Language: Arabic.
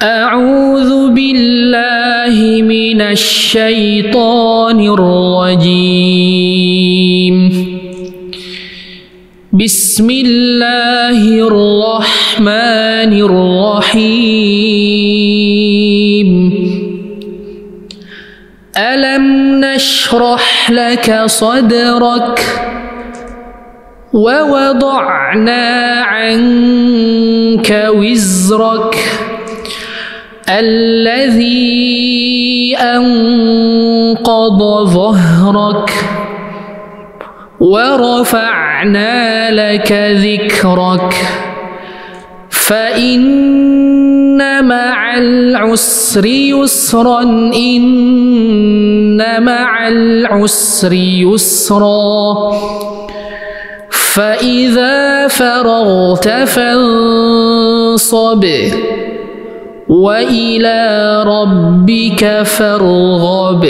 أعوذ بالله من الشيطان الرجيم. بسم الله الرحمن الرحيم. ألم نشرح لك صدرك ووضعنا عنك وزرك الذي أنقض ظهرك ورفعنا لك ذكرك فإن مع العسر يسرا إن مع العسر يسرا فإذا فرغت فانصب وإلى ربك فارغب.